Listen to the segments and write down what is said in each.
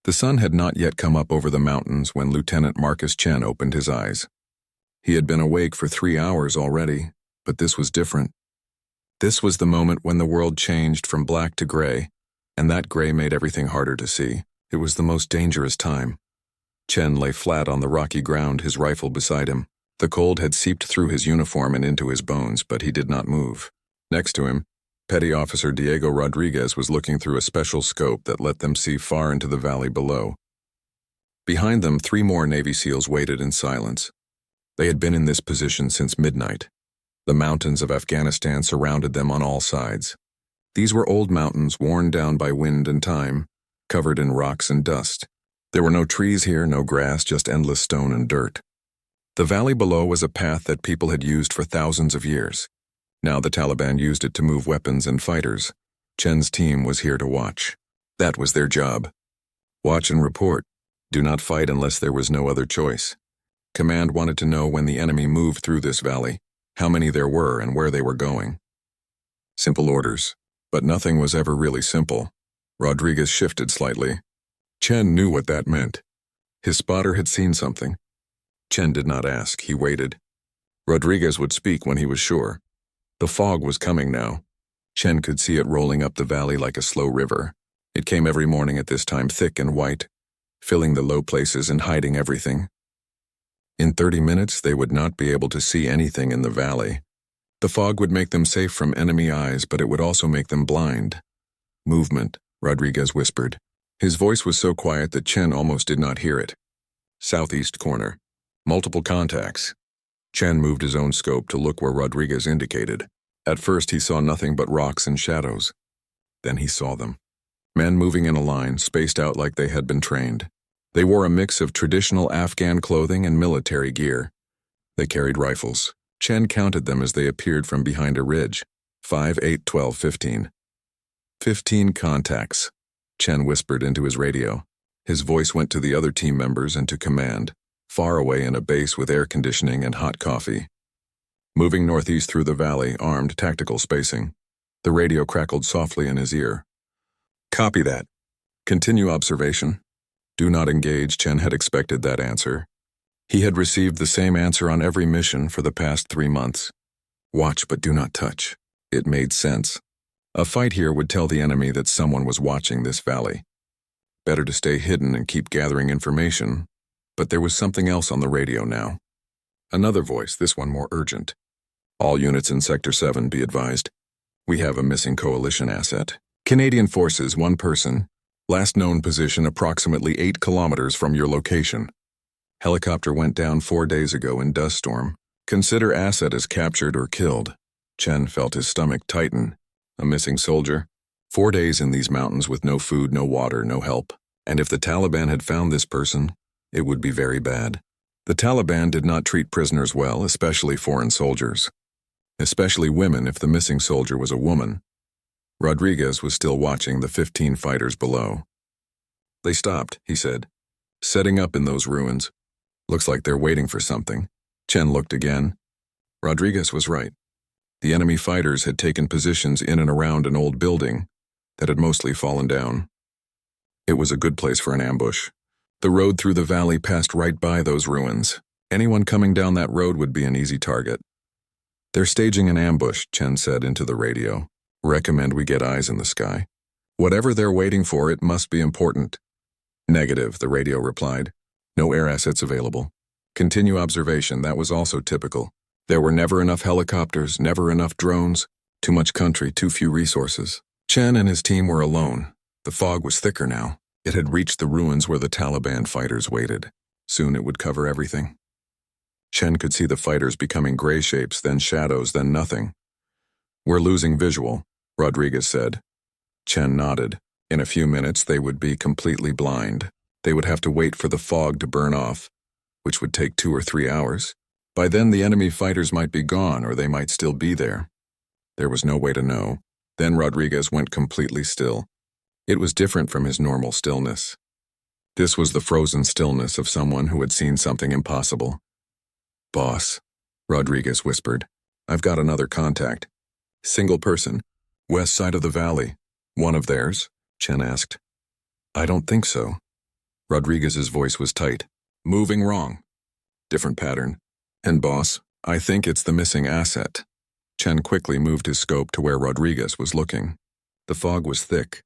The sun had not yet come up over the mountains when Lieutenant Marcus Chen opened his eyes. He had been awake for 3 hours already, but this was different. This was the moment when the world changed from black to gray, and that gray made everything harder to see. It was the most dangerous time. Chen lay flat on the rocky ground, his rifle beside him. The cold had seeped through his uniform and into his bones, but he did not move. Next to him, Petty Officer Diego Rodriguez was looking through a special scope that let them see far into the valley below. Behind them, 3 more Navy SEALs waited in silence. They had been in this position since midnight. The mountains of Afghanistan surrounded them on all sides. These were old mountains worn down by wind and time, covered in rocks and dust. There were no trees here, no grass, just endless stone and dirt. The valley below was a path that people had used for thousands of years. Now the Taliban used it to move weapons and fighters. Chen's team was here to watch. That was their job. Watch and report. Do not fight unless there was no other choice. Command wanted to know when the enemy moved through this valley, how many there were and where they were going. Simple orders, but nothing was ever really simple. Rodriguez shifted slightly. Chen knew what that meant. His spotter had seen something. Chen did not ask, he waited. Rodriguez would speak when he was sure. The fog was coming now. Chen could see it rolling up the valley like a slow river. It came every morning at this time, thick and white, filling the low places and hiding everything. In 30 minutes, they would not be able to see anything in the valley. The fog would make them safe from enemy eyes, but it would also make them blind. Movement, Rodriguez whispered. His voice was so quiet that Chen almost did not hear it. Southeast corner. Multiple contacts. Chen moved his own scope to look where Rodriguez indicated. At first he saw nothing but rocks and shadows. Then he saw them. Men moving in a line, spaced out like they had been trained. They wore a mix of traditional Afghan clothing and military gear. They carried rifles. Chen counted them as they appeared from behind a ridge. 5, 8, 12, 15. 15 contacts, Chen whispered into his radio. His voice went to the other team members and to command, far away in a base with air conditioning and hot coffee. Moving northeast through the valley, armed, tactical spacing. The radio crackled softly in his ear. Copy that. Continue observation. Do not engage, Chen had expected that answer. He had received the same answer on every mission for the past 3 months. Watch but do not touch. It made sense. A fight here would tell the enemy that someone was watching this valley. Better to stay hidden and keep gathering information. But there was something else on the radio now. Another voice, this one more urgent. All units in Sector 7 be advised. We have a missing coalition asset. Canadian forces, 1 person. Last known position approximately 8 kilometers from your location. Helicopter went down 4 days ago in dust storm. Consider asset as captured or killed. Chen felt his stomach tighten. A missing soldier. 4 days in these mountains with no food, no water, no help. And if the Taliban had found this person, it would be very bad. The Taliban did not treat prisoners well, especially foreign soldiers. Especially women if the missing soldier was a woman. Rodriguez was still watching the 15 fighters below. They stopped, he said. Setting up in those ruins. Looks like they're waiting for something. Chen looked again. Rodriguez was right. The enemy fighters had taken positions in and around an old building that had mostly fallen down. It was a good place for an ambush. The road through the valley passed right by those ruins. Anyone coming down that road would be an easy target. They're staging an ambush, Chen said into the radio. Recommend we get eyes in the sky. Whatever they're waiting for, it must be important. Negative, the radio replied. No air assets available. Continue observation, that was also typical. There were never enough helicopters, never enough drones, too much country, too few resources. Chen and his team were alone. The fog was thicker now. It had reached the ruins where the Taliban fighters waited. Soon it would cover everything. Chen could see the fighters becoming gray shapes, then shadows, then nothing. We're losing visual, Rodriguez said. Chen nodded. In a few minutes, they would be completely blind. They would have to wait for the fog to burn off, which would take 2 or 3 hours. By then, the enemy fighters might be gone, or they might still be there. There was no way to know. Then Rodriguez went completely still. It was different from his normal stillness. This was the frozen stillness of someone who had seen something impossible. Boss, Rodriguez whispered. I've got another contact. Single person. West side of the valley. One of theirs? Chen asked. I don't think so. Rodriguez's voice was tight. Moving wrong. Different pattern. And boss, I think it's the missing asset. Chen quickly moved his scope to where Rodriguez was looking. The fog was thick,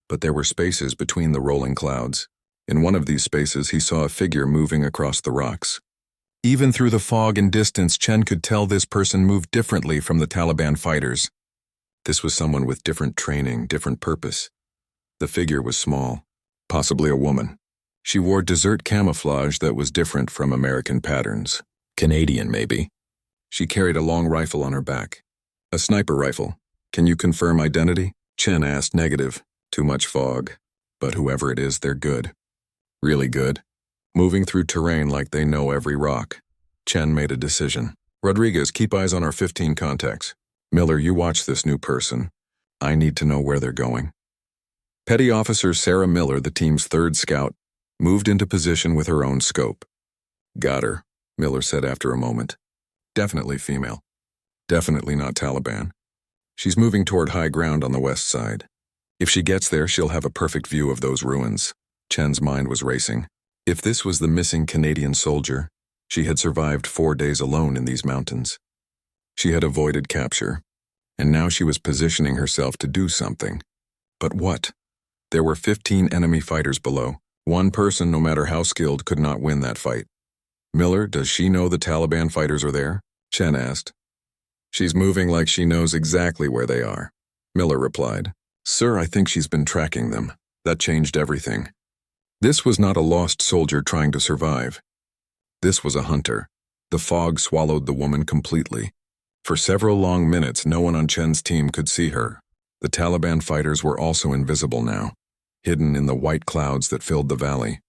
but there were spaces between the rolling clouds. In one of these spaces, he saw a figure moving across the rocks. Even through the fog and distance, Chen could tell this person moved differently from the Taliban fighters. This was someone with different training, different purpose. The figure was small, possibly a woman. She wore desert camouflage that was different from American patterns. Canadian, maybe. She carried a long rifle on her back. A sniper rifle. Can you confirm identity? Chen asked. Negative. Too much fog. But whoever it is, they're good. Really good. Moving through terrain like they know every rock. Chen made a decision. Rodriguez, keep eyes on our 15 contacts. Miller, you watch this new person. I need to know where they're going. Petty Officer Sarah Miller, the team's third scout, moved into position with her own scope. Got her, Miller said after a moment. Definitely female. Definitely not Taliban. She's moving toward high ground on the west side. If she gets there, she'll have a perfect view of those ruins. Chen's mind was racing. If this was the missing Canadian soldier, she had survived 4 days alone in these mountains. She had avoided capture, and now she was positioning herself to do something. But what? There were 15 enemy fighters below. One person, no matter how skilled, could not win that fight. Miller, does she know the Taliban fighters are there? Chen asked. She's moving like she knows exactly where they are. Miller replied. Sir, I think she's been tracking them. That changed everything. This was not a lost soldier trying to survive. This was a hunter. The fog swallowed the woman completely. For several long minutes, no one on Chen's team could see her. The Taliban fighters were also invisible now, hidden in the white clouds that filled the valley.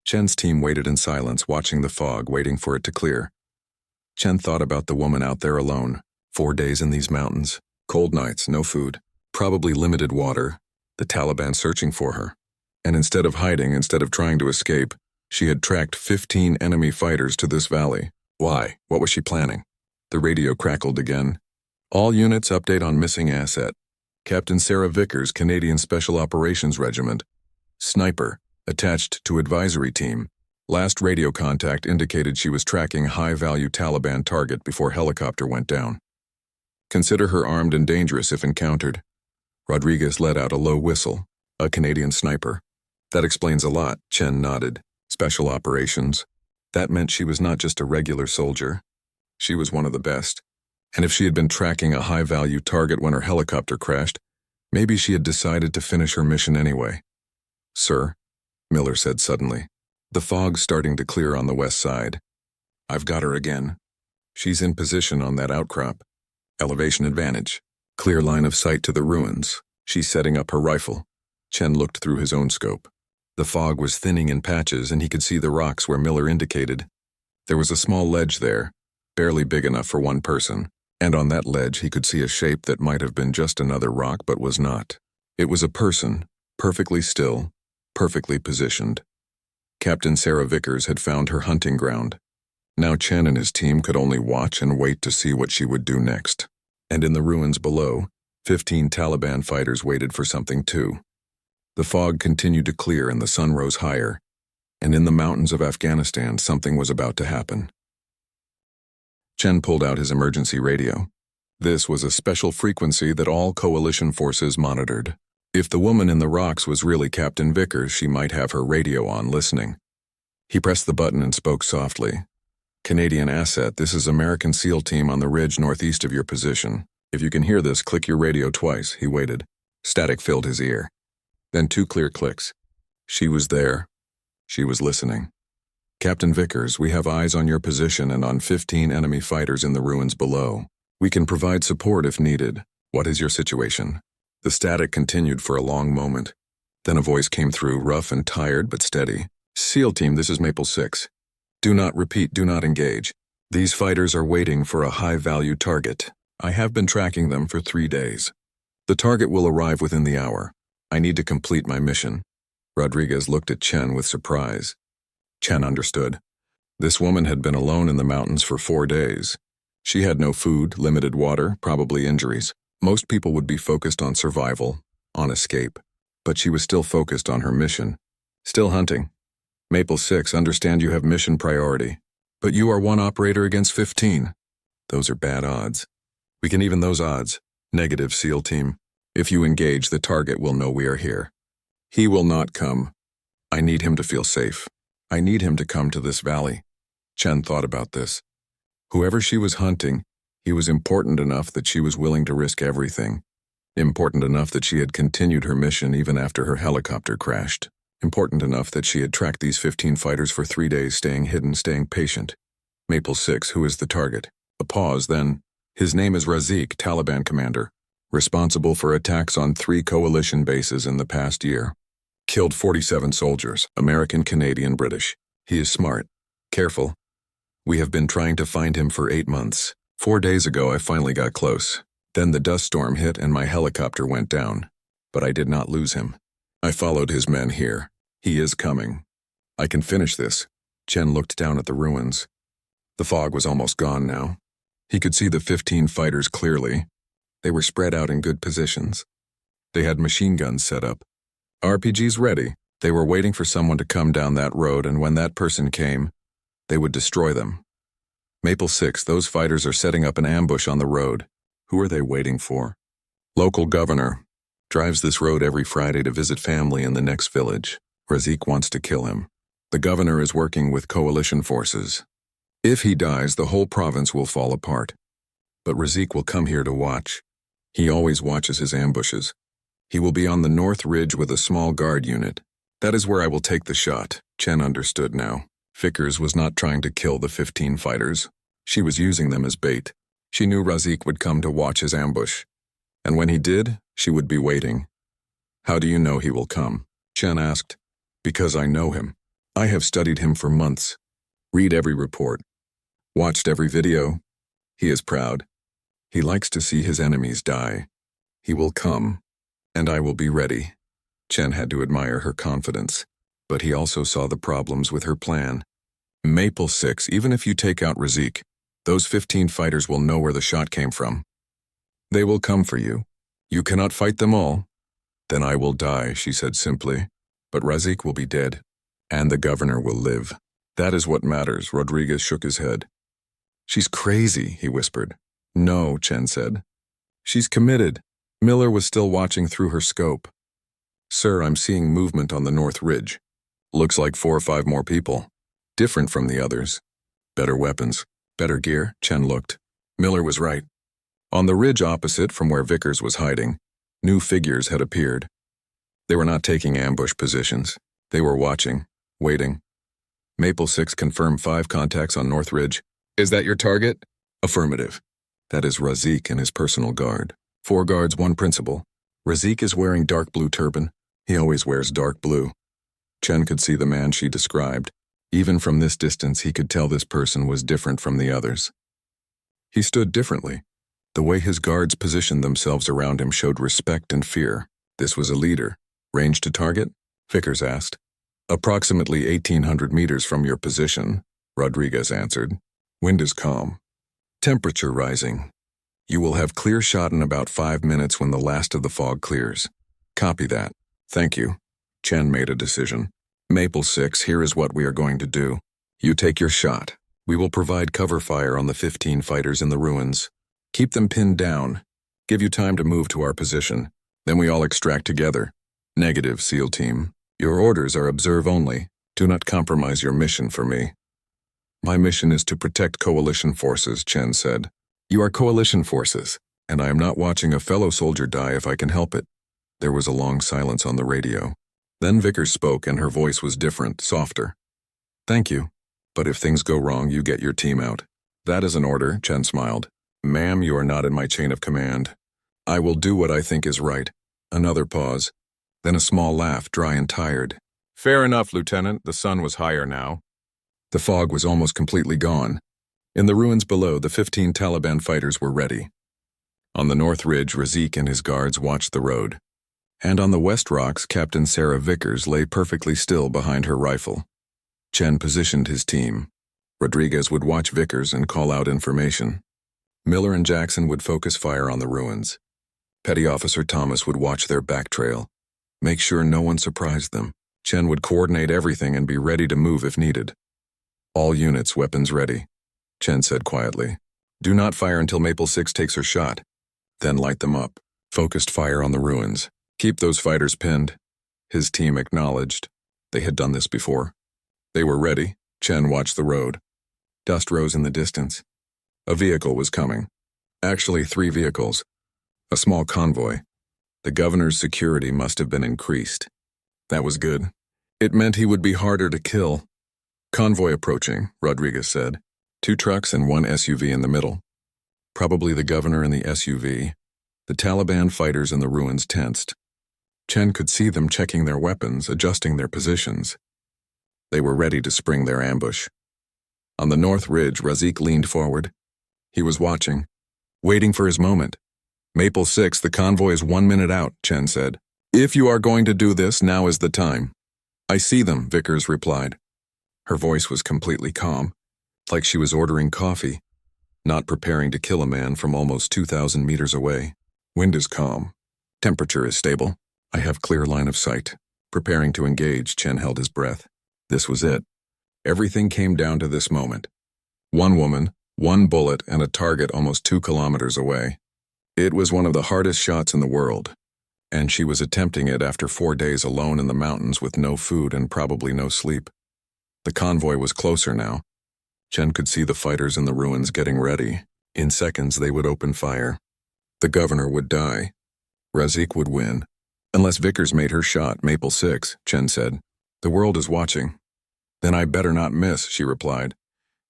Chen's team waited in silence, watching the fog, waiting for it to clear. Chen thought about the woman out there alone, 4 days in these mountains, cold nights, no food, probably limited water, the Taliban searching for her. And instead of hiding, instead of trying to escape, she had tracked 15 enemy fighters to this valley. Why? What was she planning? The radio crackled again. All units update on missing asset. Captain Sarah Vickers, Canadian Special Operations Regiment. Sniper, attached to advisory team. Last radio contact indicated she was tracking high-value Taliban target before helicopter went down. Consider her armed and dangerous if encountered. Rodriguez let out a low whistle. A Canadian sniper. That explains a lot, Chen nodded. Special operations. That meant she was not just a regular soldier. She was one of the best. And if she had been tracking a high-value target when her helicopter crashed, maybe she had decided to finish her mission anyway. Sir, Miller said suddenly. The fog's starting to clear on the west side. I've got her again. She's in position on that outcrop. Elevation advantage. Clear line of sight to the ruins. She's setting up her rifle. Chen looked through his own scope. The fog was thinning in patches and he could see the rocks where Miller indicated. There was a small ledge there, barely big enough for one person, and on that ledge he could see a shape that might have been just another rock but was not. It was a person, perfectly still, perfectly positioned. Captain Sarah Vickers had found her hunting ground. Now Chen and his team could only watch and wait to see what she would do next. And in the ruins below, 15 Taliban fighters waited for something too. The fog continued to clear and the sun rose higher, and in the mountains of Afghanistan something was about to happen. Chen pulled out his emergency radio. This was a special frequency that all coalition forces monitored. If the woman in the rocks was really Captain Vickers, she might have her radio on listening. He pressed the button and spoke softly. Canadian asset, this is American SEAL team on the ridge northeast of your position. If you can hear this, click your radio twice. He waited. Static filled his ear. Then 2 clear clicks. She was there. She was listening. Captain Vickers, we have eyes on your position and on 15 enemy fighters in the ruins below. We can provide support if needed. What is your situation? The static continued for a long moment. Then a voice came through, rough and tired but steady. SEAL team, this is Maple 6. Do not repeat, do not engage. These fighters are waiting for a high-value target. I have been tracking them for 3 days. The target will arrive within the hour. I need to complete my mission. Rodriguez looked at Chen with surprise. Chen understood. This woman had been alone in the mountains for 4 days. She had no food, limited water, probably injuries. Most people would be focused on survival, on escape. But she was still focused on her mission. Still hunting. Maple 6, understand you have mission priority. But you are one operator against 15. Those are bad odds. We can even those odds. Negative, SEAL team. If you engage, the target will know we are here. He will not come. I need him to feel safe. I need him to come to this valley. Chen thought about this. Whoever she was hunting, he was important enough that she was willing to risk everything. Important enough that she had continued her mission even after her helicopter crashed. Important enough that she had tracked these 15 fighters for 3 days, staying hidden, staying patient. Maple 6, who is the target? A pause, then. His name is Razik, Taliban commander, responsible for attacks on 3 coalition bases in the past year. Killed 47 soldiers, American, Canadian, British. He is smart. Careful. We have been trying to find him for 8 months. 4 days ago, I finally got close. Then the dust storm hit and my helicopter went down. But I did not lose him. I followed his men here. He is coming. I can finish this. Chen looked down at the ruins. The fog was almost gone now. He could see the 15 fighters clearly. They were spread out in good positions. They had machine guns set up. RPGs ready. They were waiting for someone to come down that road, and when that person came, they would destroy them. Maple 6, those fighters are setting up an ambush on the road. Who are they waiting for? Local governor. Drives this road every Friday to visit family in the next village. Razik wants to kill him. The governor is working with coalition forces. If he dies, the whole province will fall apart. But Razik will come here to watch. He always watches his ambushes. He will be on the north ridge with a small guard unit. That is where I will take the shot. Chen understood now. Vickers was not trying to kill the 15 fighters. She was using them as bait. She knew Razik would come to watch his ambush. And when he did, she would be waiting. How do you know he will come? Chen asked. Because I know him. I have studied him for months. Read every report. Watched every video. He is proud. He likes to see his enemies die. He will come. And I will be ready. Chen had to admire her confidence. But he also saw the problems with her plan. Maple 6, even if you take out Razik, those 15 fighters will know where the shot came from. They will come for you. You cannot fight them all. Then I will die, she said simply. But Razik will be dead. And the governor will live. That is what matters, Rodriguez shook his head. She's crazy, he whispered. No, Chen said. She's committed. Miller was still watching through her scope. Sir, I'm seeing movement on the north ridge. Looks like 4 or 5 more people. Different from the others. Better weapons. Better gear, Chen looked. Miller was right. On the ridge opposite from where Vickers was hiding, new figures had appeared. They were not taking ambush positions. They were watching, waiting. Maple 6 confirmed 5 contacts on North Ridge. Is that your target? Affirmative. That is Razik and his personal guard. 4 guards, 1 principal. Razik is wearing dark blue turban. He always wears dark blue. Chen could see the man she described. Even from this distance, he could tell this person was different from the others. He stood differently. The way his guards positioned themselves around him showed respect and fear. This was a leader. Range to target? Vickers asked. Approximately 1,800 meters from your position, Rodriguez answered. Wind is calm. Temperature rising. You will have clear shot in about 5 minutes when the last of the fog clears. Copy that. Thank you. Chen made a decision. Maple 6, here is what we are going to do. You take your shot. We will provide cover fire on the 15 fighters in the ruins. Keep them pinned down. Give you time to move to our position. Then we all extract together. Negative, SEAL team. Your orders are observe only. Do not compromise your mission for me. My mission is to protect coalition forces, Chen said. You are coalition forces, and I am not watching a fellow soldier die if I can help it. There was a long silence on the radio. Then Vickers spoke and her voice was different, softer. Thank you. But if things go wrong, you get your team out. That is an order, Chen smiled. Ma'am, you are not in my chain of command. I will do what I think is right. Another pause. Then a small laugh, dry and tired. Fair enough, Lieutenant. The sun was higher now. The fog was almost completely gone. In the ruins below, the 15 Taliban fighters were ready. On the north ridge, Razik and his guards watched the road. And on the west rocks, Captain Sarah Vickers lay perfectly still behind her rifle. Chen positioned his team. Rodriguez would watch Vickers and call out information. Miller and Jackson would focus fire on the ruins. Petty Officer Thomas would watch their back trail. Make sure no one surprised them. Chen would coordinate everything and be ready to move if needed. All units, weapons ready, Chen said quietly. Do not fire until Maple 6 takes her shot. Then light them up. Focused fire on the ruins. Keep those fighters pinned. His team acknowledged. They had done this before. They were ready. Chen watched the road. Dust rose in the distance. A vehicle was coming. Actually, 3 vehicles. A small convoy. The governor's security must have been increased. That was good. It meant he would be harder to kill. Convoy approaching, Rodriguez said. 2 trucks and 1 SUV in the middle. Probably the governor in the SUV. The Taliban fighters in the ruins tensed. Chen could see them checking their weapons, adjusting their positions. They were ready to spring their ambush. On the north ridge, Razik leaned forward. He was watching, waiting for his moment. Maple 6, the convoy is 1 minute out, Chen said. If you are going to do this, now is the time. I see them, Vickers replied. Her voice was completely calm, like she was ordering coffee, not preparing to kill a man from almost 2,000 meters away. Wind is calm. Temperature is stable. I have clear line of sight. Preparing to engage, Chen held his breath. This was it. Everything came down to this moment. 1 woman, 1 bullet, and a target almost 2 kilometers away. It was one of the hardest shots in the world, and she was attempting it after 4 days alone in the mountains with no food and probably no sleep. The convoy was closer now. Chen could see the fighters in the ruins getting ready. In seconds, they would open fire. The governor would die. Razik would win. Unless Vickers made her shot, Maple 6, Chen said. The world is watching. Then I better not miss, she replied.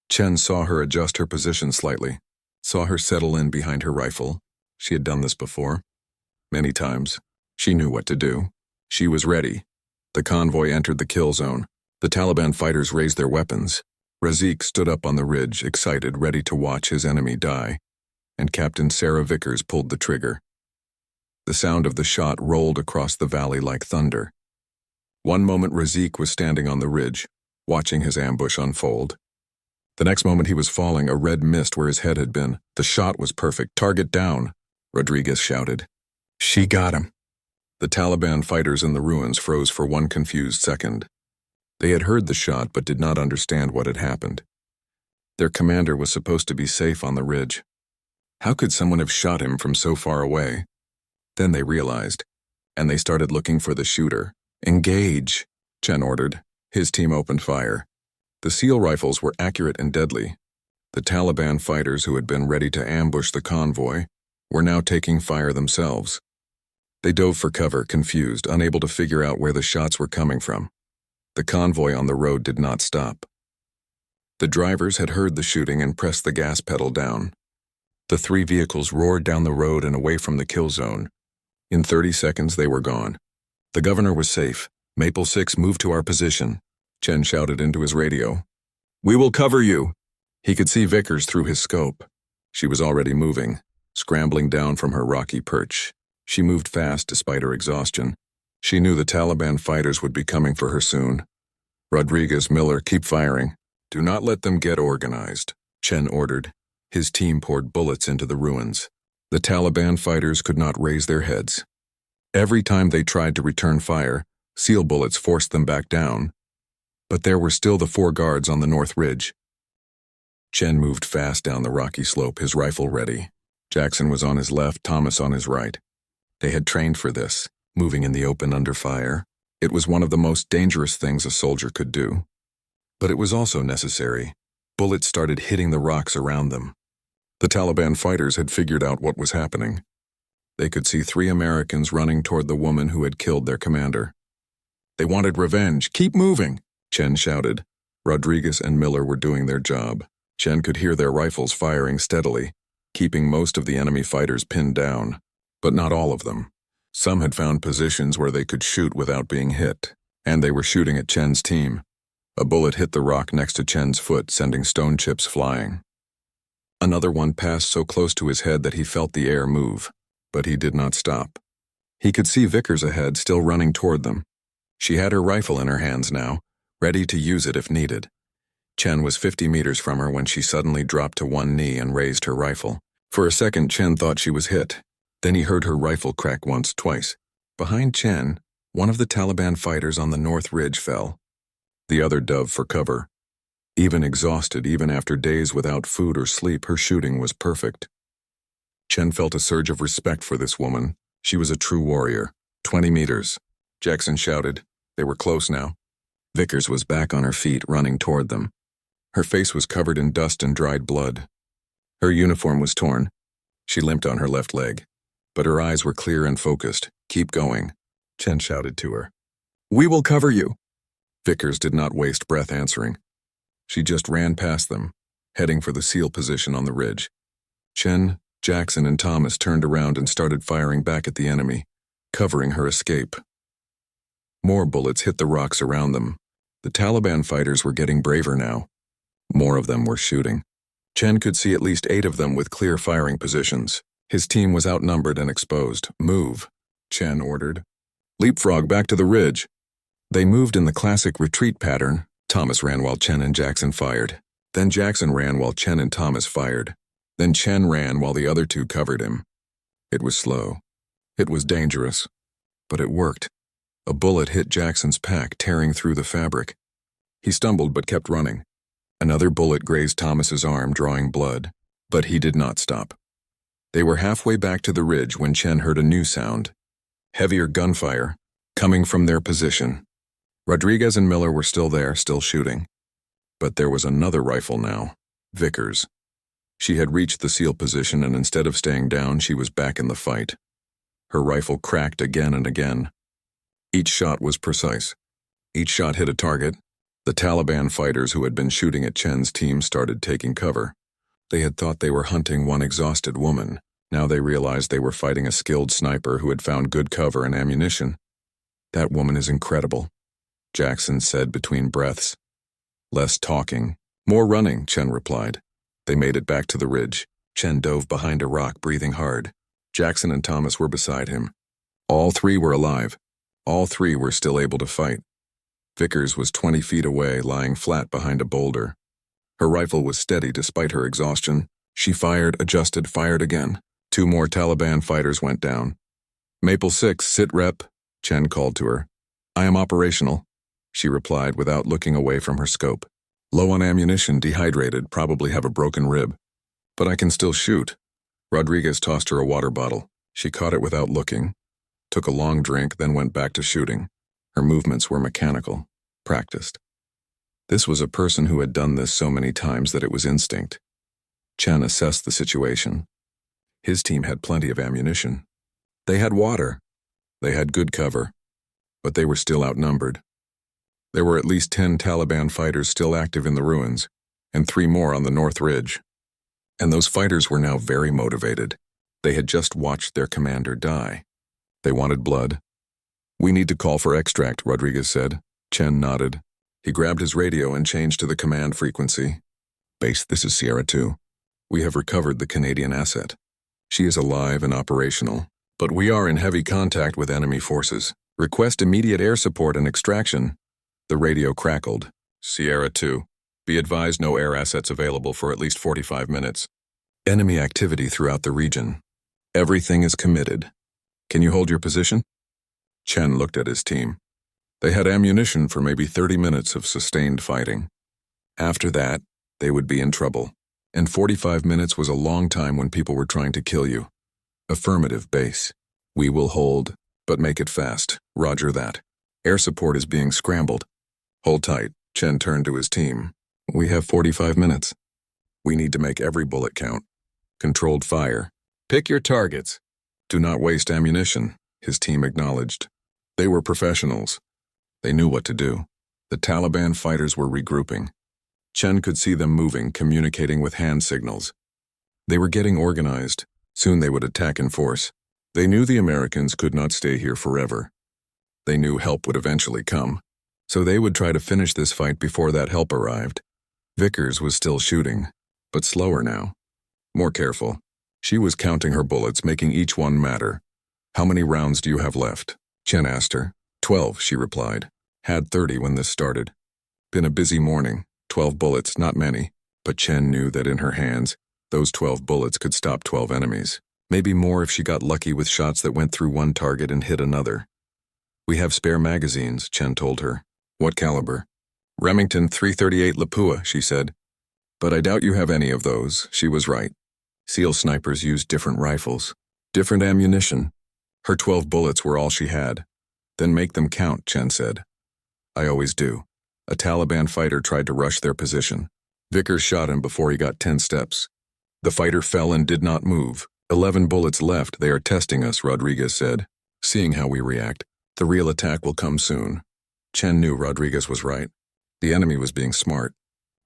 Chen saw her adjust her position slightly, saw her settle in behind her rifle. She had done this before. Many times. She knew what to do. She was ready. The convoy entered the kill zone. The Taliban fighters raised their weapons. Razik stood up on the ridge, excited, ready to watch his enemy die. And Captain Sarah Vickers pulled the trigger. The sound of the shot rolled across the valley like thunder. One moment Razik was standing on the ridge, watching his ambush unfold. The next moment he was falling, a red mist where his head had been. The shot was perfect. Target down, Rodriguez shouted. She got him. The Taliban fighters in the ruins froze for 1 confused second. They had heard the shot but did not understand what had happened. Their commander was supposed to be safe on the ridge. How could someone have shot him from so far away? Then they realized, and they started looking for the shooter. Engage, Chen ordered. His team opened fire. The SEAL rifles were accurate and deadly. The Taliban fighters who had been ready to ambush the convoy were now taking fire themselves. They dove for cover, confused, unable to figure out where the shots were coming from. The convoy on the road did not stop. The drivers had heard the shooting and pressed the gas pedal down. The 3 vehicles roared down the road and away from the kill zone. In 30 seconds, they were gone. The governor was safe. Maple 6 moved to our position, Chen shouted into his radio. We will cover you. He could see Vickers through his scope. She was already moving, scrambling down from her rocky perch. She moved fast despite her exhaustion. She knew the Taliban fighters would be coming for her soon. Rodriguez, Miller, keep firing. Do not let them get organized, Chen ordered. His team poured bullets into the ruins. The Taliban fighters could not raise their heads. Every time they tried to return fire, SEAL bullets forced them back down. But there were still the 4 guards on the north ridge. Chen moved fast down the rocky slope, his rifle ready. Jackson was on his left, Thomas on his right. They had trained for this, moving in the open under fire. It was one of the most dangerous things a soldier could do. But it was also necessary. Bullets started hitting the rocks around them. The Taliban fighters had figured out what was happening. They could see 3 Americans running toward the woman who had killed their commander. They wanted revenge. Keep moving, Chen shouted. Rodriguez and Miller were doing their job. Chen could hear their rifles firing steadily, keeping most of the enemy fighters pinned down. But not all of them. Some had found positions where they could shoot without being hit, and they were shooting at Chen's team. A bullet hit the rock next to Chen's foot, sending stone chips flying. Another one passed so close to his head that he felt the air move, but he did not stop. He could see Vickers ahead, still running toward them. She had her rifle in her hands now, ready to use it if needed. Chen was 50 meters from her when she suddenly dropped to one knee and raised her rifle. For a second, Chen thought she was hit. Then he heard her rifle crack once, twice. Behind Chen, One of the Taliban fighters on the North Ridge fell. The other dove for cover. Even exhausted, even after days without food or sleep, her shooting was perfect. Chen felt a surge of respect for this woman. She was a true warrior. 20 meters. Jackson shouted. They were close now. Vickers was back on her feet, running toward them. Her face was covered in dust and dried blood. Her uniform was torn. She limped on her left leg. But her eyes were clear and focused. Keep going, Chen shouted to her. We will cover you. Vickers did not waste breath answering. She just ran past them, heading for the SEAL position on the ridge. Chen, Jackson, and Thomas turned around and started firing back at the enemy, covering her escape. More bullets hit the rocks around them. The Taliban fighters were getting braver now. More of them were shooting. Chen could see at least 8 of them with clear firing positions. His team was outnumbered and exposed. Move, Chen ordered. Leapfrog back to the ridge. They moved in the classic retreat pattern. Thomas ran while Chen and Jackson fired. Then Jackson ran while Chen and Thomas fired. Then Chen ran while the other 2 covered him. It was slow. It was dangerous. But it worked. A bullet hit Jackson's pack, tearing through the fabric. He stumbled but kept running. Another bullet grazed Thomas's arm, drawing blood. But he did not stop. They were halfway back to the ridge when Chen heard a new sound. Heavier gunfire, coming from their position. Rodriguez and Miller were still there, still shooting. But there was another rifle now. Vickers. She had reached the SEAL position, and instead of staying down, she was back in the fight. Her rifle cracked again and again. Each shot was precise. Each shot hit a target. The Taliban fighters who had been shooting at Chen's team started taking cover. They had thought they were hunting one exhausted woman. Now they realized they were fighting a skilled sniper who had found good cover and ammunition. That woman is incredible, Jackson said between breaths. Less talking, more running, Chen replied. They made it back to the ridge. Chen dove behind a rock, breathing hard. Jackson and Thomas were beside him. All 3 were alive. All 3 were still able to fight. Vickers was 20 feet away, lying flat behind a boulder. Her rifle was steady despite her exhaustion. She fired, adjusted, fired again. 2 more Taliban fighters went down. Maple 6, sit rep, Chen called to her. I am operational, she replied without looking away from her scope. Low on ammunition, dehydrated, probably have a broken rib. But I can still shoot. Rodriguez tossed her a water bottle. She caught it without looking, took a long drink, then went back to shooting. Her movements were mechanical, practiced. This was a person who had done this so many times that it was instinct. Chen assessed the situation. His team had plenty of ammunition. They had water. They had good cover. But they were still outnumbered. There were at least 10 Taliban fighters still active in the ruins, and 3 more on the North Ridge. And those fighters were now very motivated. They had just watched their commander die. They wanted blood. We need to call for extract, Rodriguez said. Chen nodded. He grabbed his radio and changed to the command frequency. Base, this is Sierra 2. We have recovered the Canadian asset. She is alive and operational, but we are in heavy contact with enemy forces. Request immediate air support and extraction. The radio crackled. Sierra 2. Be advised no air assets available for at least 45 minutes. Enemy activity throughout the region. Everything is committed. Can you hold your position? Chen looked at his team. They had ammunition for maybe 30 minutes of sustained fighting. After that, they would be in trouble. And 45 minutes was a long time when people were trying to kill you. Affirmative, base. We will hold, but make it fast. Roger that. Air support is being scrambled. Hold tight. Chen turned to his team. We have 45 minutes. We need to make every bullet count. Controlled fire. Pick your targets. Do not waste ammunition, his team acknowledged. They were professionals. They knew what to do. The Taliban fighters were regrouping. Chen could see them moving, communicating with hand signals. They were getting organized. Soon they would attack in force. They knew the Americans could not stay here forever. They knew help would eventually come. So they would try to finish this fight before that help arrived. Vickers was still shooting, but slower now. More careful. She was counting her bullets, making each one matter. How many rounds do you have left? Chen asked her. 12, she replied. Had 30 when this started. Been a busy morning. 12 bullets, not many. But Chen knew that in her hands, those 12 bullets could stop 12 enemies. Maybe more if she got lucky with shots that went through one target and hit another. We have spare magazines, Chen told her. What caliber? Remington 338 Lapua, she said. But I doubt you have any of those. She was right. SEAL snipers used different rifles, different ammunition. Her 12 bullets were all she had. Then make them count, Chen said. I always do. A Taliban fighter tried to rush their position. Vickers shot him before he got 10 steps. The fighter fell and did not move. 11 bullets left. They are testing us, Rodriguez said. Seeing how we react, the real attack will come soon. Chen knew Rodriguez was right. The enemy was being smart.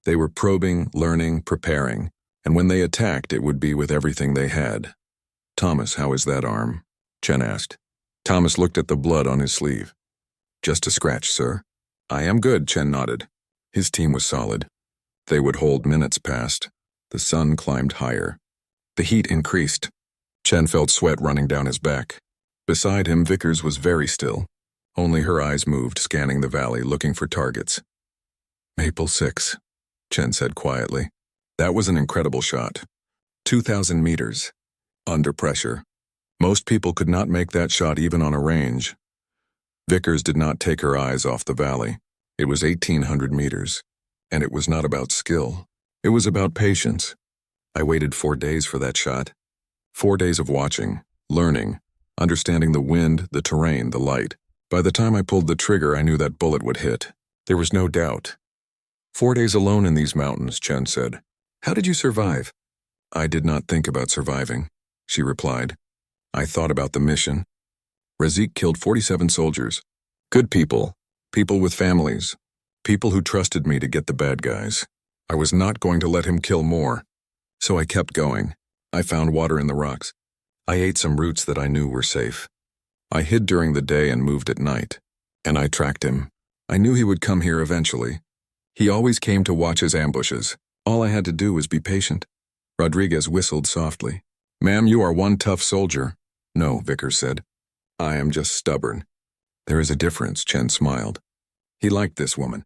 They were probing, learning, preparing, and when they attacked, it would be with everything they had. Thomas, how is that arm? Chen asked. Thomas looked at the blood on his sleeve. Just a scratch, sir. I am good, Chen nodded. His team was solid. They would hold. Minutes passed. The sun climbed higher. The heat increased. Chen felt sweat running down his back. Beside him, Vickers was very still. Only her eyes moved, scanning the valley, looking for targets. Maple 6, Chen said quietly. That was an incredible shot. 2,000 meters. Under pressure. Most people could not make that shot even on a range. Vickers did not take her eyes off the valley. It was 1,800 meters. And it was not about skill. It was about patience. I waited 4 days for that shot. 4 days of watching, learning, understanding the wind, the terrain, the light. By the time I pulled the trigger, I knew that bullet would hit. There was no doubt. 4 days alone in these mountains, Chen said. How did you survive? I did not think about surviving, she replied. I thought about the mission. Razik killed 47 soldiers. Good people. People with families. People who trusted me to get the bad guys. I was not going to let him kill more. So I kept going. I found water in the rocks. I ate some roots that I knew were safe. I hid during the day and moved at night. And I tracked him. I knew he would come here eventually. He always came to watch his ambushes. All I had to do was be patient. Rodriguez whistled softly. Ma'am, you are one tough soldier. No, Vickers said. I am just stubborn. There is a difference, Chen smiled. He liked this woman.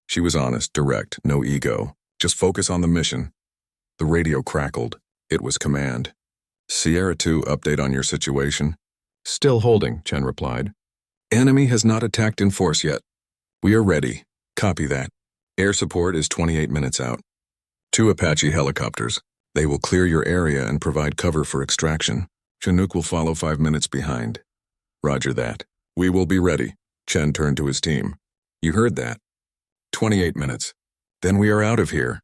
She was honest, direct, no ego. Just focus on the mission. The radio crackled. It was command. Sierra 2, update on your situation. Still holding, Chen replied. Enemy has not attacked in force yet. We are ready. Copy that. Air support is 28 minutes out. 2 Apache helicopters. They will clear your area and provide cover for extraction. Chinook will follow 5 minutes behind. Roger that. We will be ready. Chen turned to his team. You heard that. 28 minutes. Then we are out of here.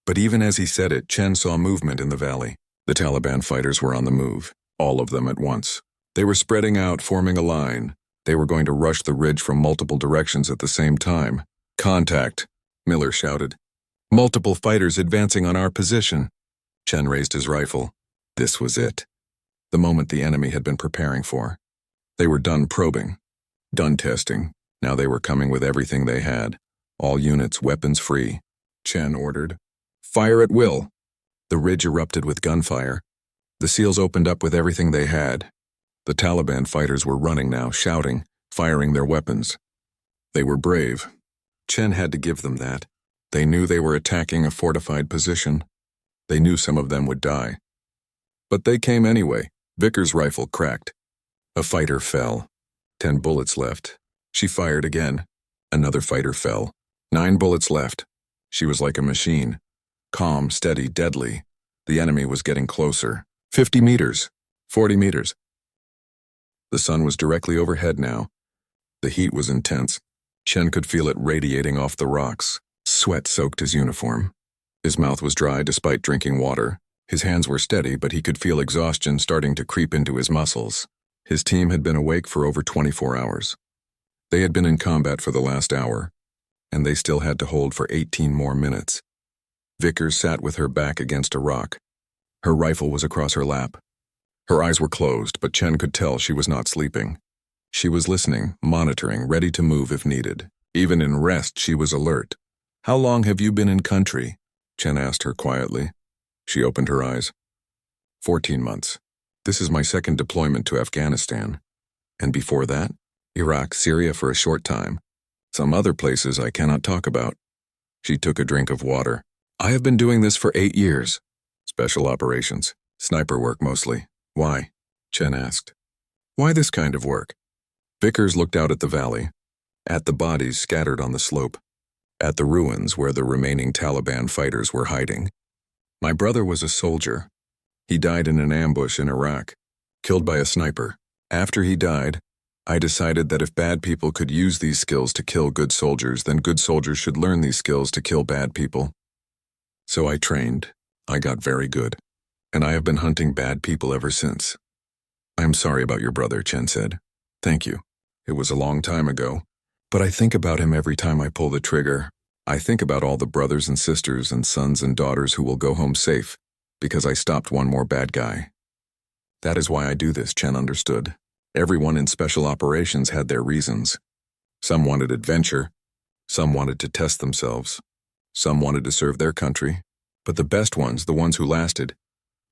But even as he said it, Chen saw movement in the valley. The Taliban fighters were on the move, all of them at once. They were spreading out, forming a line. They were going to rush the ridge from multiple directions at the same time. Contact, Miller shouted. Multiple fighters advancing on our position. Chen raised his rifle. This was it. The moment the enemy had been preparing for. They were done probing, done testing. Now they were coming with everything they had. All units weapons free. Chen ordered. Fire at will. The ridge erupted with gunfire. The SEALs opened up with everything they had. The Taliban fighters were running now, shouting, firing their weapons. They were brave. Chen had to give them that. They knew they were attacking a fortified position. They knew some of them would die. But they came anyway. Vickers' rifle cracked. A fighter fell. 10 bullets left. She fired again. Another fighter fell. 9 bullets left. She was like a machine. Calm, steady, deadly. The enemy was getting closer. 50 meters. 40 meters. The sun was directly overhead now. The heat was intense. Chen could feel it radiating off the rocks. Sweat soaked his uniform. His mouth was dry despite drinking water. His hands were steady, but he could feel exhaustion starting to creep into his muscles. His team had been awake for over 24 hours. They had been in combat for the last hour, and they still had to hold for 18 more minutes. Vickers sat with her back against a rock. Her rifle was across her lap. Her eyes were closed, but Chen could tell she was not sleeping. She was listening, monitoring, ready to move if needed. Even in rest, she was alert. How long have you been in country? Chen asked her quietly. She opened her eyes. 14 months. This is my second deployment to Afghanistan. And before that, Iraq, Syria for a short time. Some other places I cannot talk about. She took a drink of water. I have been doing this for 8 years. Special operations. Sniper work mostly. Why? Chen asked. Why this kind of work? Vickers looked out at the valley, at the bodies scattered on the slope, at the ruins where the remaining Taliban fighters were hiding. My brother was a soldier. He died in an ambush in Iraq, killed by a sniper. After he died, I decided that if bad people could use these skills to kill good soldiers, then good soldiers should learn these skills to kill bad people. So I trained. I got very good. And I have been hunting bad people ever since. I am sorry about your brother, Chen said. Thank you. It was a long time ago. But I think about him every time I pull the trigger. I think about all the brothers and sisters and sons and daughters who will go home safe because I stopped one more bad guy. That is why I do this, Chen understood. Everyone in special operations had their reasons. Some wanted adventure. Some wanted to test themselves. Some wanted to serve their country. But the best ones, the ones who lasted,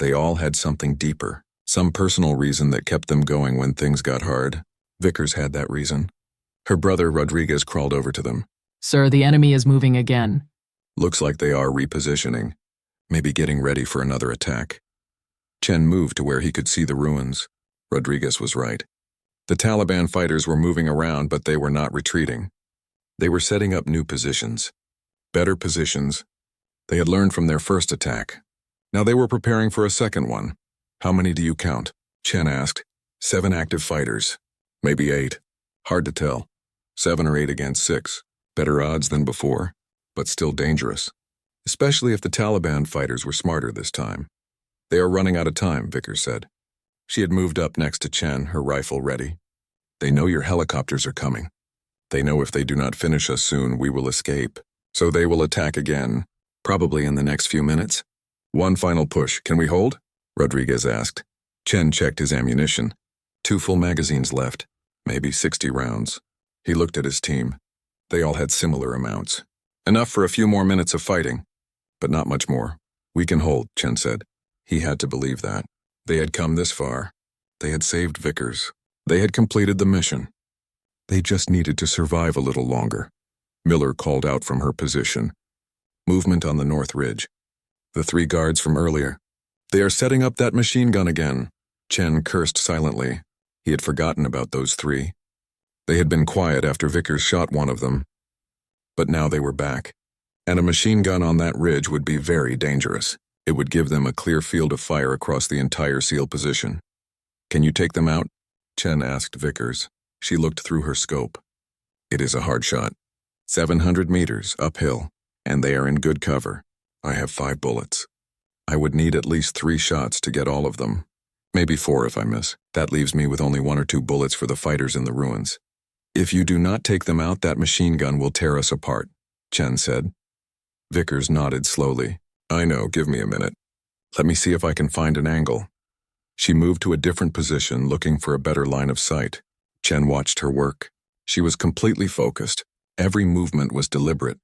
they all had something deeper, some personal reason that kept them going when things got hard. Vickers had that reason. Her brother Rodriguez crawled over to them. Sir, the enemy is moving again. Looks like they are repositioning, maybe getting ready for another attack. Chen moved to where he could see the ruins. Rodriguez was right. The Taliban fighters were moving around, but they were not retreating. They were setting up new positions. Better positions. They had learned from their first attack. Now they were preparing for a second one. How many do you count? Chen asked. 7 active fighters. Maybe 8. Hard to tell. 7 or 8 against 6. Better odds than before, but still dangerous. Especially if the Taliban fighters were smarter this time. They are running out of time, Vickers said. She had moved up next to Chen, her rifle ready. They know your helicopters are coming. They know if they do not finish us soon, we will escape. So they will attack again, probably in the next few minutes. One final push. Can we hold? Rodriguez asked. Chen checked his ammunition. 2 full magazines left, maybe 60 rounds. He looked at his team. They all had similar amounts. Enough for a few more minutes of fighting, but not much more. We can hold, Chen said. He had to believe that. They had come this far. They had saved Vickers. They had completed the mission. They just needed to survive a little longer. Miller called out from her position. Movement on the north ridge. The 3 guards from earlier. They are setting up that machine gun again. Chen cursed silently. He had forgotten about those 3. They had been quiet after Vickers shot one of them. But now they were back. And a machine gun on that ridge would be very dangerous. It would give them a clear field of fire across the entire SEAL position. Can you take them out? Chen asked Vickers. She looked through her scope. It is a hard shot. 700 meters uphill, and they are in good cover. I have 5 bullets. I would need at least 3 shots to get all of them. Maybe 4 if I miss. That leaves me with only 1 or 2 bullets for the fighters in the ruins. If you do not take them out, that machine gun will tear us apart, Chen said. Vickers nodded slowly. I know, give me a minute. Let me see if I can find an angle. She moved to a different position, looking for a better line of sight. Chen watched her work. She was completely focused. Every movement was deliberate.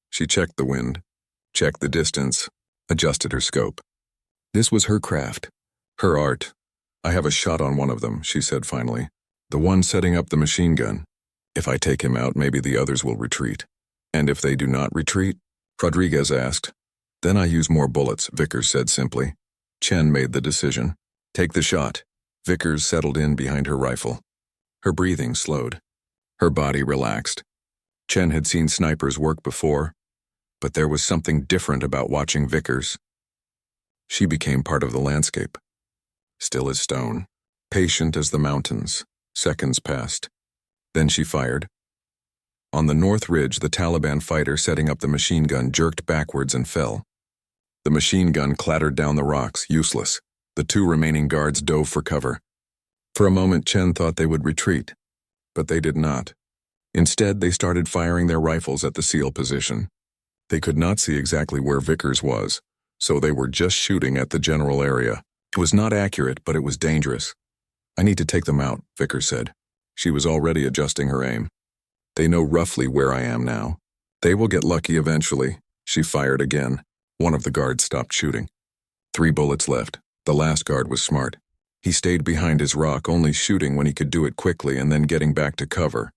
She checked the wind, checked the distance, adjusted her scope. This was her craft, her art. I have a shot on one of them, she said finally. The one setting up the machine gun. If I take him out, maybe the others will retreat. And if they do not retreat? Rodriguez asked. Then I use more bullets, Vickers said simply. Chen made the decision. Take the shot. Vickers settled in behind her rifle. Her breathing slowed. Her body relaxed. Chen had seen snipers work before, but there was something different about watching Vickers. She became part of the landscape. Still as stone, patient as the mountains. Seconds passed. Then she fired. On the north ridge, the Taliban fighter setting up the machine gun jerked backwards and fell. The machine gun clattered down the rocks, useless. The 2 remaining guards dove for cover. For a moment, Chen thought they would retreat, but they did not. Instead, they started firing their rifles at the SEAL position. They could not see exactly where Vickers was, so they were just shooting at the general area. It was not accurate, but it was dangerous. I need to take them out, Vickers said. She was already adjusting her aim. They know roughly where I am now. They will get lucky eventually. She fired again. One of the guards stopped shooting. 3 bullets left. The last guard was smart. He stayed behind his rock, only shooting when he could do it quickly and then getting back to cover.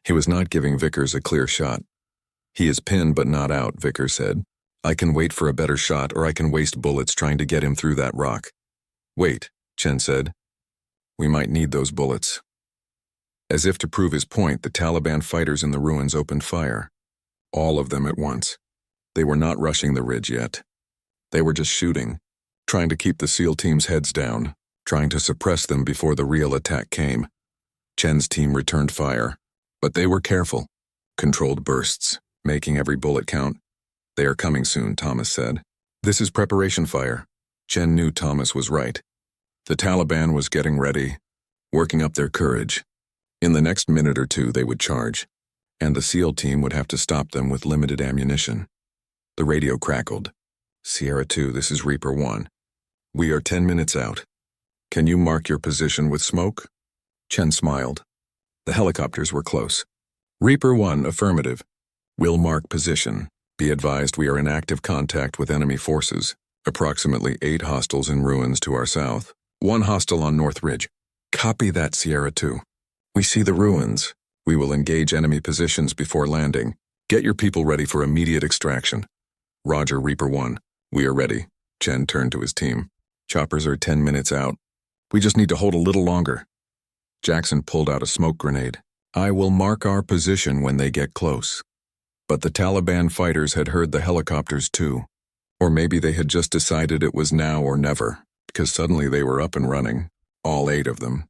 He was not giving Vickers a clear shot. He is pinned but not out, Vickers said. I can wait for a better shot, or I can waste bullets trying to get him through that rock. Wait, Chen said. We might need those bullets. As if to prove his point, the Taliban fighters in the ruins opened fire. All of them at once. They were not rushing the ridge yet. They were just shooting, trying to keep the SEAL team's heads down, trying to suppress them before the real attack came. Chen's team returned fire, but they were careful. Controlled bursts, making every bullet count. "They are coming soon," Thomas said. "This is preparation fire." Chen knew Thomas was right. The Taliban was getting ready, working up their courage. In the next minute or two they would charge, and the SEAL team would have to stop them with limited ammunition. The radio crackled. "Sierra 2, this is Reaper 1. We are 10 minutes out. Can you mark your position with smoke?" Chen smiled. The helicopters were close. "Reaper 1, affirmative. We'll mark position. Be advised we are in active contact with enemy forces. Approximately 8 hostiles in ruins to our south. 1 hostile on North Ridge." "Copy that, Sierra 2. We see the ruins. We will engage enemy positions before landing. Get your people ready for immediate extraction." "Roger, Reaper 1. We are ready." Chen turned to his team. "Choppers are 10 minutes out. We just need to hold a little longer." Jackson pulled out a smoke grenade. "I will mark our position when they get close." But the Taliban fighters had heard the helicopters too. Or maybe they had just decided it was now or never, because suddenly they were up and running, all 8 of them.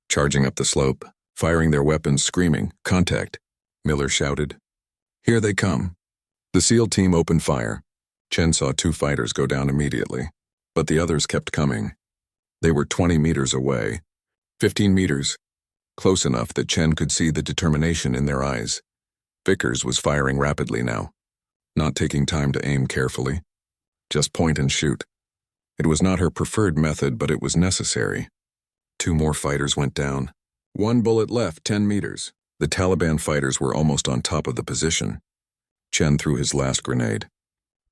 Charging up the slope, firing their weapons, screaming, "Contact!" Miller shouted. "Here they come." The SEAL team opened fire. Chen saw 2 fighters go down immediately, but the others kept coming. They were 20 meters away, 15 meters, close enough that Chen could see the determination in their eyes. Vickers was firing rapidly now, not taking time to aim carefully. Just point and shoot. It was not her preferred method, but it was necessary. 2 more fighters went down. 1 bullet left, 10 meters. The Taliban fighters were almost on top of the position. Chen threw his last grenade.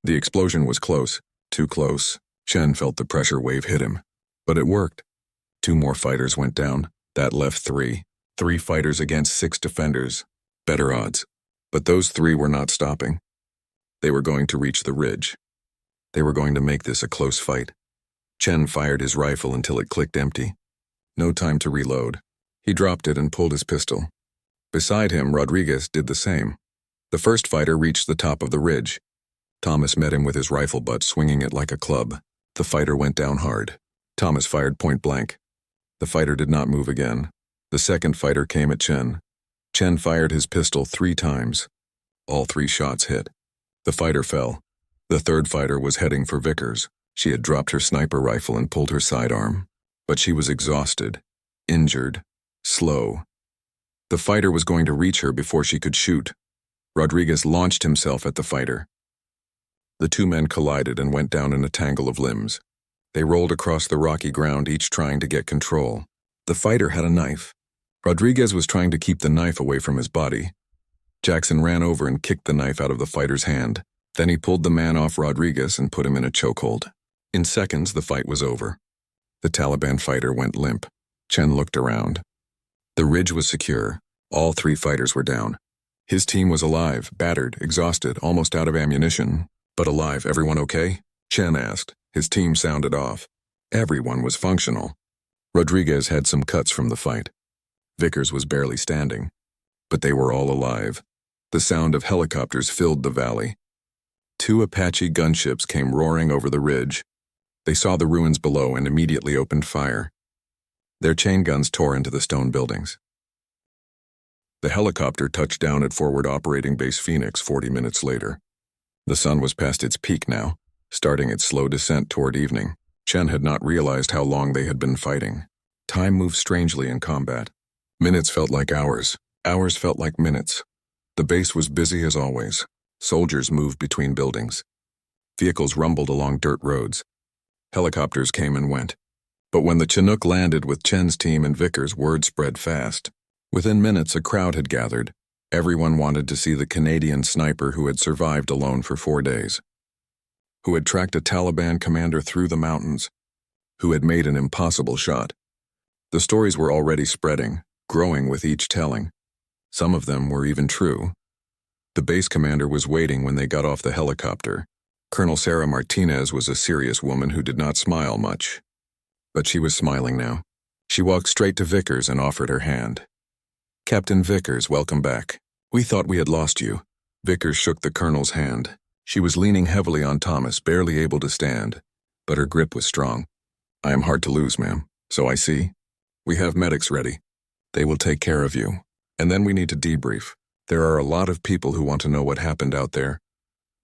The explosion was close, too close. Chen felt the pressure wave hit him. But it worked. 2 more fighters went down. That left 3. 3 fighters against 6 defenders. Better odds. But those 3 were not stopping. They were going to reach the ridge. They were going to make this a close fight. Chen fired his rifle until it clicked empty. No time to reload. He dropped it and pulled his pistol. Beside him, Rodriguez did the same. The first fighter reached the top of the ridge. Thomas met him with his rifle butt, swinging it like a club. The fighter went down hard. Thomas fired point blank. The fighter did not move again. The second fighter came at Chen. Chen fired his pistol 3 times. All 3 shots hit. The fighter fell. The third fighter was heading for Vickers. She had dropped her sniper rifle and pulled her sidearm. But she was exhausted, injured, slow. The fighter was going to reach her before she could shoot. Rodriguez launched himself at the fighter. The 2 men collided and went down in a tangle of limbs. They rolled across the rocky ground, each trying to get control. The fighter had a knife. Rodriguez was trying to keep the knife away from his body. Jackson ran over and kicked the knife out of the fighter's hand. Then he pulled the man off Rodriguez and put him in a chokehold. In seconds, the fight was over. The Taliban fighter went limp. Chen looked around. The ridge was secure. All 3 fighters were down. His team was alive, battered, exhausted, almost out of ammunition. But alive. "Everyone okay?" Chen asked. His team sounded off. Everyone was functional. Rodriguez had some cuts from the fight. Vickers was barely standing. But they were all alive. The sound of helicopters filled the valley. 2 Apache gunships came roaring over the ridge. They saw the ruins below and immediately opened fire. Their chain guns tore into the stone buildings. The helicopter touched down at Forward Operating Base Phoenix 40 minutes later. The sun was past its peak now, starting its slow descent toward evening. Chen had not realized how long they had been fighting. Time moved strangely in combat. Minutes felt like hours. Hours felt like minutes. The base was busy as always. Soldiers moved between buildings. Vehicles rumbled along dirt roads. Helicopters came and went. But when the Chinook landed with Chen's team and Vickers, word spread fast. Within minutes, a crowd had gathered. Everyone wanted to see the Canadian sniper who had survived alone for 4 days, who had tracked a Taliban commander through the mountains, who had made an impossible shot. The stories were already spreading, growing with each telling. Some of them were even true. The base commander was waiting when they got off the helicopter. Colonel Sarah Martinez was a serious woman who did not smile much. But she was smiling now. She walked straight to Vickers and offered her hand. Captain Vickers, welcome back. We thought we had lost you. Vickers shook the colonel's hand. She was leaning heavily on Thomas, barely able to stand, but her grip was strong. I am hard to lose, ma'am. So I see. We have medics ready. They will take care of you. And then we need to debrief. There are a lot of people who want to know what happened out there.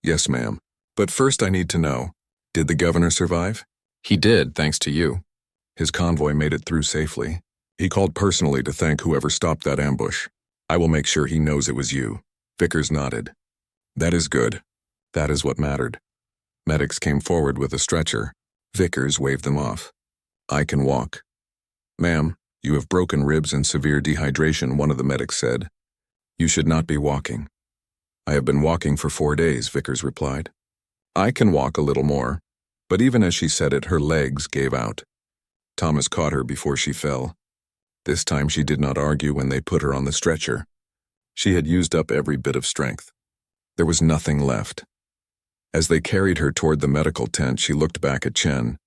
Yes, ma'am. But first I need to know, did the governor survive? He did, thanks to you. His convoy made it through safely. He called personally to thank whoever stopped that ambush. I will make sure he knows it was you. Vickers nodded. That is good. That is what mattered. Medics came forward with a stretcher. Vickers waved them off. I can walk. Ma'am, you have broken ribs and severe dehydration, one of the medics said. You should not be walking. I have been walking for 4 days, Vickers replied. I can walk a little more. But even as she said it, her legs gave out. Thomas caught her before she fell. This time she did not argue when they put her on the stretcher. She had used up every bit of strength. There was nothing left. As they carried her toward the medical tent, she looked back at Chen.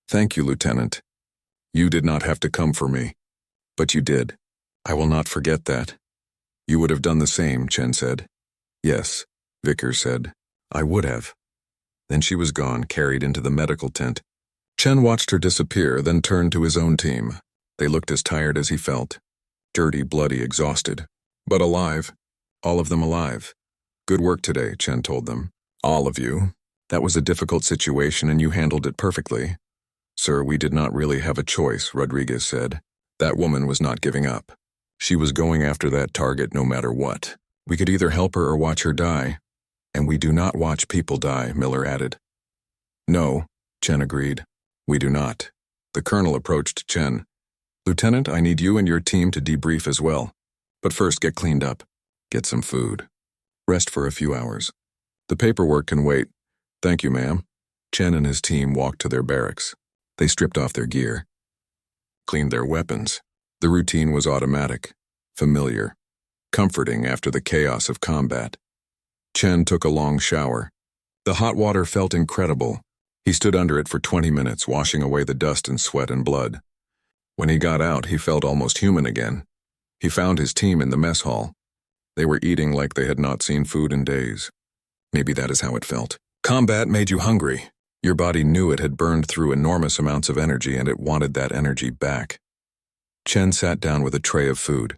Thank you, Lieutenant. You did not have to come for me. But you did. I will not forget that. You would have done the same, Chen said. Yes, Vickers said. I would have. Then she was gone, carried into the medical tent. Chen watched her disappear, then turned to his own team. They looked as tired as he felt. Dirty, bloody, exhausted. But alive. All of them alive. Good work today, Chen told them. All of you. That was a difficult situation and you handled it perfectly. Sir, we did not really have a choice, Rodriguez said. That woman was not giving up. She was going after that target no matter what. We could either help her or watch her die. And we do not watch people die, Miller added. No, Chen agreed. We do not. The colonel approached Chen. Lieutenant, I need you and your team to debrief as well. But first, get cleaned up. Get some food. Rest for a few hours. The paperwork can wait. Thank you, ma'am. Chen and his team walked to their barracks. They stripped off their gear. Cleaned their weapons. The routine was automatic, familiar, comforting after the chaos of combat. Chen took a long shower. The hot water felt incredible. He stood under it for 20 minutes, washing away the dust and sweat and blood. When he got out, he felt almost human again. He found his team in the mess hall. They were eating like they had not seen food in days. Maybe that is how it felt. Combat made you hungry. Your body knew it had burned through enormous amounts of energy and it wanted that energy back. Chen sat down with a tray of food.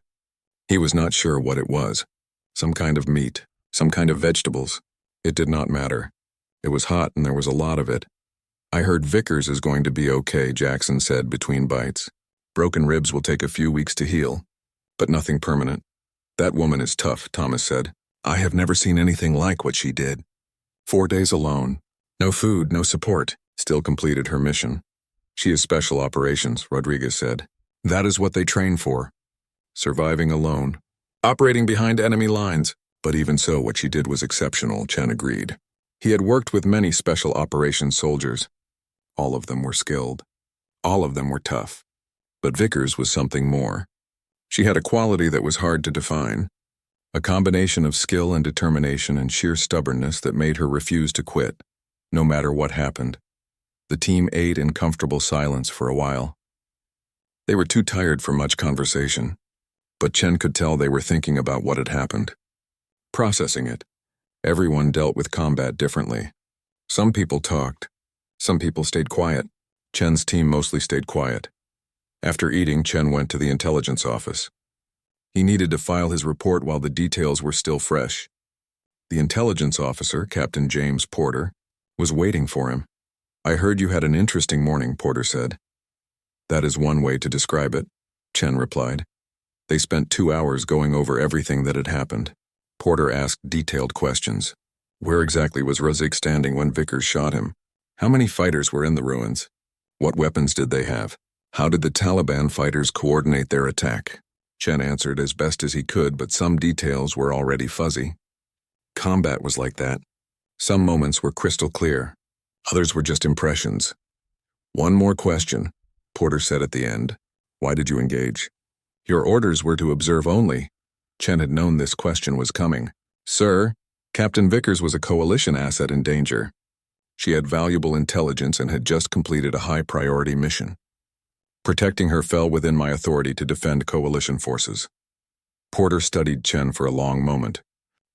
He was not sure what it was. Some kind of meat, some kind of vegetables. It did not matter. It was hot and there was a lot of it. I heard Vickers is going to be okay, Jackson said between bites. Broken ribs will take a few weeks to heal, but nothing permanent. That woman is tough, Thomas said. I have never seen anything like what she did. 4 days alone. No food, no support. Still completed her mission. She is special operations, Rodriguez said. That is what they train for. Surviving alone. Operating behind enemy lines. But even so, what she did was exceptional, Chen agreed. He had worked with many special operations soldiers. All of them were skilled. All of them were tough. But Vickers was something more. She had a quality that was hard to define. A combination of skill and determination and sheer stubbornness that made her refuse to quit, no matter what happened. The team ate in comfortable silence for a while. They were too tired for much conversation, but Chen could tell they were thinking about what had happened. Processing it. Everyone dealt with combat differently. Some people talked. Some people stayed quiet. Chen's team mostly stayed quiet. After eating, Chen went to the intelligence office. He needed to file his report while the details were still fresh. The intelligence officer, Captain James Porter, was waiting for him. I heard you had an interesting morning, Porter said. That is one way to describe it, Chen replied. They spent 2 hours going over everything that had happened. Porter asked detailed questions. Where exactly was Razik standing when Vickers shot him? How many fighters were in the ruins? What weapons did they have? How did the Taliban fighters coordinate their attack? Chen answered as best as he could, but some details were already fuzzy. Combat was like that. Some moments were crystal clear. Others were just impressions. One more question, Porter said at the end. Why did you engage? Your orders were to observe only. Chen had known this question was coming. Sir, Captain Vickers was a coalition asset in danger. She had valuable intelligence and had just completed a high-priority mission. Protecting her fell within my authority to defend coalition forces. Porter studied Chen for a long moment.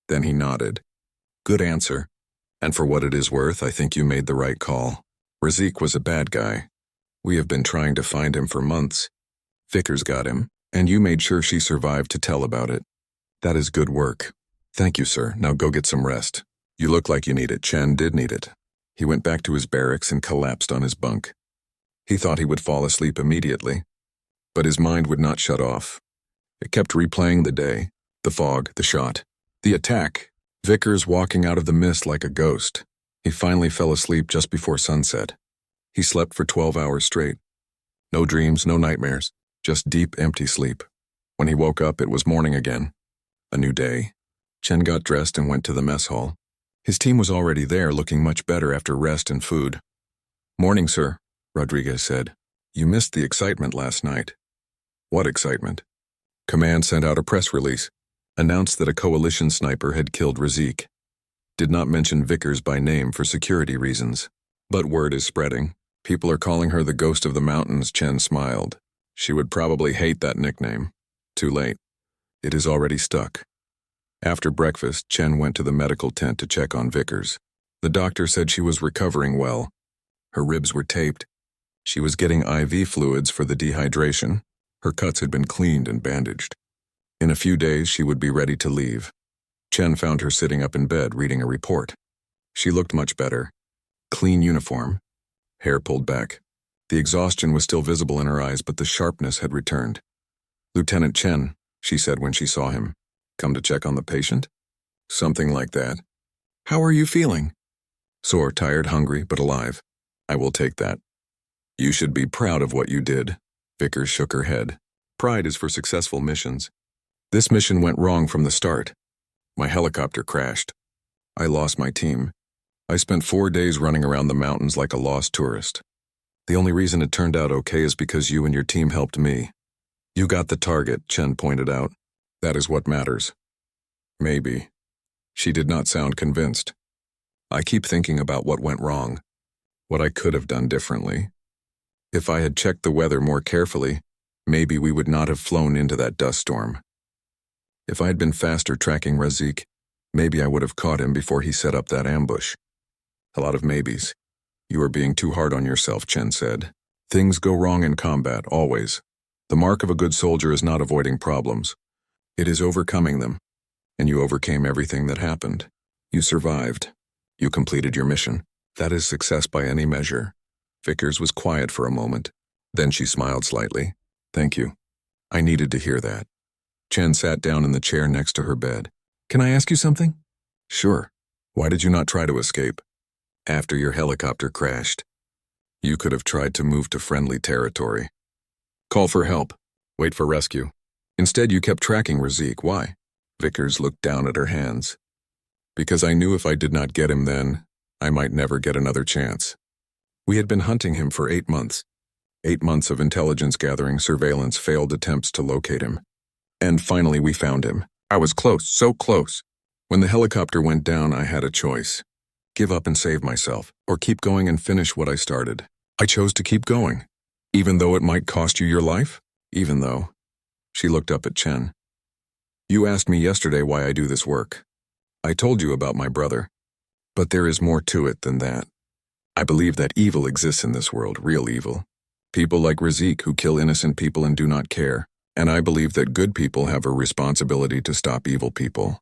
Then he nodded. Good answer. And for what it is worth, I think you made the right call. Razik was a bad guy. We have been trying to find him for months. Vickers got him, and you made sure she survived to tell about it. That is good work. Thank you, sir. Now go get some rest. You look like you need it. Chen did need it. He went back to his barracks and collapsed on his bunk. He thought he would fall asleep immediately, but his mind would not shut off. It kept replaying the day, the fog, the shot, the attack, Vickers walking out of the mist like a ghost. He finally fell asleep just before sunset. He slept for 12 hours straight. No dreams, no nightmares, just deep, empty sleep. When he woke up, it was morning again. A new day. Chen got dressed and went to the mess hall. His team was already there, looking much better after rest and food. Morning, sir, Rodriguez said. You missed the excitement last night. What excitement? Command sent out a press release, announced that a coalition sniper had killed Razik. Did not mention Vickers by name for security reasons. But word is spreading. People are calling her the Ghost of the Mountains. Chen smiled. She would probably hate that nickname. Too late. It is already stuck. After breakfast, Chen went to the medical tent to check on Vickers. The doctor said she was recovering well. Her ribs were taped. She was getting IV fluids for the dehydration. Her cuts had been cleaned and bandaged. In a few days, she would be ready to leave. Chen found her sitting up in bed reading a report. She looked much better. Clean uniform. Hair pulled back. The exhaustion was still visible in her eyes, but the sharpness had returned. Lieutenant Chen, she said when she saw him. Come to check on the patient? Something like that. How are you feeling? Sore, tired, hungry, but alive. I will take that. You should be proud of what you did. Vickers shook her head. Pride is for successful missions. This mission went wrong from the start. My helicopter crashed. I lost my team. I spent 4 days running around the mountains like a lost tourist. The only reason it turned out okay is because you and your team helped me. You got the target, Chen pointed out. That is what matters. Maybe. She did not sound convinced. I keep thinking about what went wrong, what I could have done differently. If I had checked the weather more carefully, maybe we would not have flown into that dust storm. If I had been faster tracking Razik, maybe I would have caught him before he set up that ambush. A lot of maybes. You are being too hard on yourself, Chen said. Things go wrong in combat, always. The mark of a good soldier is not avoiding problems. It is overcoming them. And you overcame everything that happened. You survived. You completed your mission. That is success by any measure. Vickers was quiet for a moment. Then she smiled slightly. Thank you. I needed to hear that. Chen sat down in the chair next to her bed. Can I ask you something? Sure. Why did you not try to escape? After your helicopter crashed. You could have tried to move to friendly territory. Call for help. Wait for rescue. Instead, you kept tracking Razik. Why? Vickers looked down at her hands. Because I knew if I did not get him then, I might never get another chance. We had been hunting him for 8 months. 8 months of intelligence gathering, surveillance, failed attempts to locate him. And finally we found him. I was close, so close. When the helicopter went down, I had a choice. Give up and save myself, or keep going and finish what I started. I chose to keep going. Even though it might cost you your life? Even though. She looked up at Chen. You asked me yesterday why I do this work. I told you about my brother. But there is more to it than that. I believe that evil exists in this world, real evil. People like Razik who kill innocent people and do not care. And I believe that good people have a responsibility to stop evil people.